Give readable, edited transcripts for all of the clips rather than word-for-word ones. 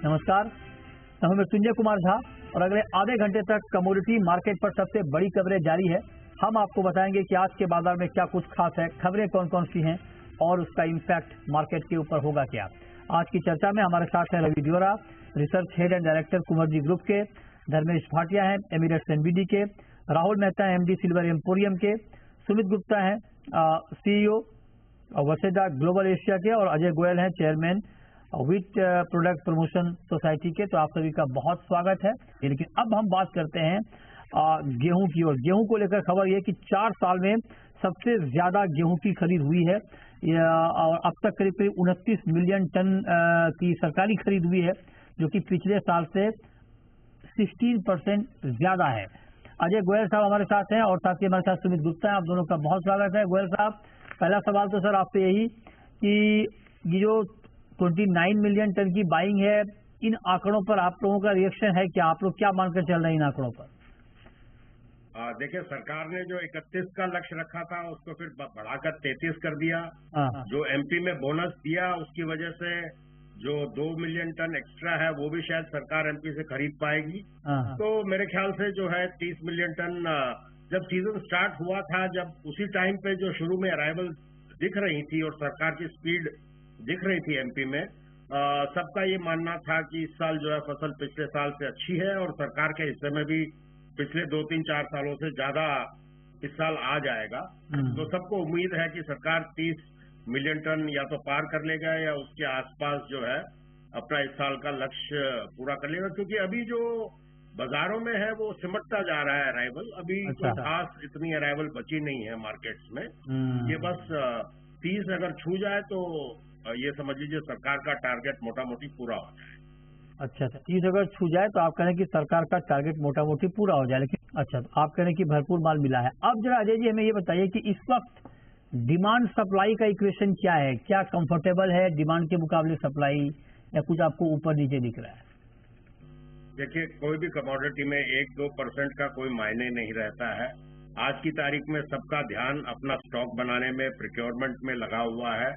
नमस्कार, मैं हूं संजय कुमार झा और अगले आधे घंटे तक कमोडिटी मार्केट पर सबसे बड़ी खबरें जारी है। हम आपको बताएंगे कि आज के बाजार में क्या कुछ खास है, खबरें कौन कौन सी हैं और उसका इम्पैक्ट मार्केट के ऊपर होगा क्या। आज की चर्चा में हमारे साथ हैं Ravi Deora, research head and director Kunvarji group के, धर्मेश भाटिया हैं एमिरेट्स एनबीडी के, राहुल मेहता हैं एमडी सिल्वर एम्पोरियम के, सुमित गुप्ता हैं सीईओ वसेदा ग्लोबल एशिया के और अजय गोयल हैं chairman wheat product promotion society के। तो आप सभी का बहुत स्वागत है। लेकिन अब हम बात करते हैं गेहूं की ओर। गेहूं को लेकर खबर यह कि 4 साल में सबसे ज्यादा गेहूं की खरीद हुई है और अब तक करीब करीब 29 मिलियन टन की सरकारी खरीद हुई है, जो कि पिछले साल से 16% ज्यादा है। अजय गोयल साहब हमारे साथ हैं और साथ ही हमारे साथ सुमित गुप्ता हैं। आप दोनों का बहुत स्वागत है। गोयल साहब, पहला सवाल तो सर आपसे यही कि ये जो 29 मिलियन टन की बाइंग है, इन आंकड़ों पर आप लोगों का रिएक्शन है क्या? आप लोग क्या मानकर चल रहे हैं इन आंकड़ों पर? देखिए, सरकार ने जो 31 का लक्ष्य रखा था उसको फिर बढ़ाकर 33 कर दिया। जो एमपी में बोनस दिया उसकी वजह से जो 2 मिलियन टन एक्स्ट्रा है वो भी शायद सरकार एमपी से खरीद पाएगी। तो मेरे ख्याल से जो है 30 मिलियन टन जब सीजन स्टार्ट हुआ था, जब उसी टाइम पे जो शुरू में अराइवल दिख रही थी और सरकार की स्पीड दिख रही थी एमपी में, सबका ये मानना था कि इस साल जो है फसल पिछले साल से अच्छी है और सरकार के हिस्से में भी पिछले 2-3-4 सालों से ज्यादा इस साल आ जाएगा। तो सबको उम्मीद है कि सरकार 30 मिलियन टन या तो पार कर लेगा या उसके आसपास जो है अपना इस साल का लक्ष्य पूरा कर लेगा, क्योंकि अभी जो बाजारों में है वो सिमटता जा रहा है अराइवल। अभी कोई खास इतनी अराइवल बची नहीं है मार्केट्स में। ये बस 30 अगर छू जाए तो ये समझ लीजिए सरकार का टारगेट मोटा मोटी पूरा हो जाए। अच्छा, 30 अगर छू जाए तो आप कह रहे हैं कि सरकार का टारगेट मोटा मोटी पूरा हो जाए। लेकिन अच्छा, तो आप कह रहे हैं कि भरपूर माल मिला है। अब जरा अजय जी हमें ये बताइए कि इस वक्त डिमांड सप्लाई का इक्वेशन क्या है? क्या कंफर्टेबल है डिमांड के मुकाबले सप्लाई, या कुछ आपको ऊपर नीचे दिख रहा है? देखिए, कोई भी कमोडिटी में 1-2% का कोई मायने नहीं रहता है। आज की तारीख में सबका ध्यान अपना स्टॉक बनाने में, प्रिक्योरमेंट में लगा हुआ है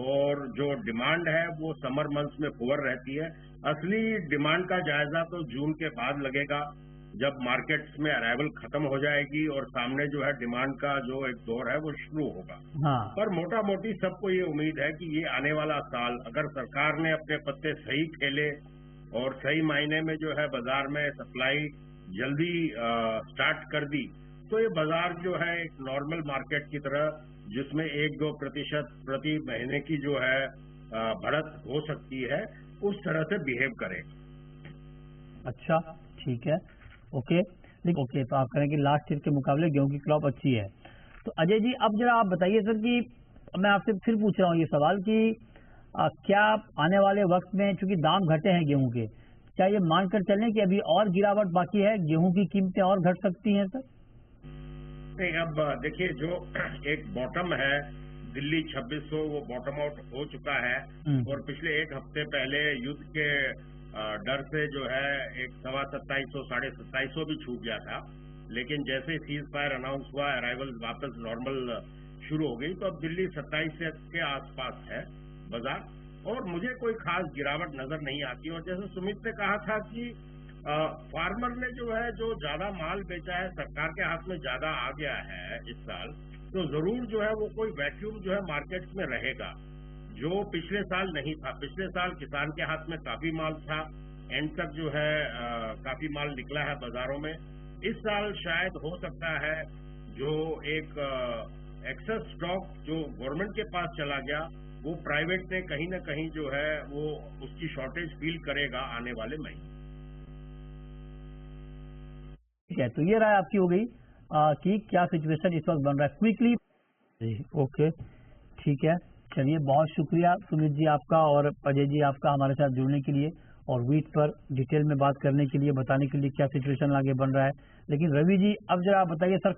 और जो डिमांड है वो समर मंथ्स में पुअर रहती है। असली डिमांड का जायजा तो जून के बाद लगेगा, जब मार्केट्स में अराइवल खत्म हो जाएगी और सामने जो है डिमांड का जो एक दौर है वो शुरू होगा। पर मोटा मोटी सबको ये उम्मीद है कि ये आने वाला साल अगर सरकार ने अपने पत्ते सही खेले और सही मायने में जो है बाजार में सप्लाई जल्दी स्टार्ट कर दी, तो ये बाजार जो है एक नॉर्मल मार्केट की तरह, जिसमें 1-2% प्रति महीने की जो है बढ़त हो सकती है, उस तरह से बिहेव करेगा। अच्छा, ठीक है, ओके। तो आप कह रहे हैं कि लास्ट ईयर के मुकाबले गेहूं की क्रॉप अच्छी है। तो अजय जी, अब जरा आप बताइए सर कि मैं आपसे फिर पूछ रहा हूँ ये सवाल कि क्या आने वाले वक्त में, चूंकि दाम घटे हैं गेहूं के, क्या ये मानकर चलें कि अभी और गिरावट बाकी है, गेहूं की कीमतें और घट सकती हैं सर? नहीं, अब देखिए, जो एक बॉटम है दिल्ली 2600, वो बॉटम आउट हो चुका है और पिछले एक हफ्ते पहले युद्ध के डर से जो है एक 2700, 2750 भी छू गया था। लेकिन जैसे सीज फायर अनाउंस हुआ, अराइवल वापस नॉर्मल शुरू हो गई, तो अब दिल्ली 2700 के आसपास है बाजार और मुझे कोई खास गिरावट नजर नहीं आती। और जैसे सुमित ने कहा था कि फार्मर ने जो है जो ज्यादा माल बेचा है, सरकार के हाथ में ज्यादा आ गया है इस साल, तो जरूर जो है वो कोई वैक्यूम जो है मार्केट्स में रहेगा, जो पिछले साल नहीं था। पिछले साल किसान के हाथ में काफी माल था, एंड तक जो है काफी माल निकला है बाजारों में। इस साल शायद हो सकता है जो एक एक्सेस स्टॉक जो गवर्नमेंट के पास चला गया, वो प्राइवेट ने कहीं ना कहीं जो है वो उसकी शॉर्टेज फील करेगा आने वाले महीने। ठीक है, तो ये राय आपकी हो गई कि क्या सिचुएशन इस वक्त बन रहा है क्विकली। ओके, ठीक है, चलिए, बहुत शुक्रिया सुमित जी आपका और अजय जी आपका हमारे साथ जुड़ने के लिए और व्हीट पर डिटेल में बात करने के लिए, बताने के लिए क्या सिचुएशन आगे बन रहा है। लेकिन रवि जी, अब जरा आप बताइए सर,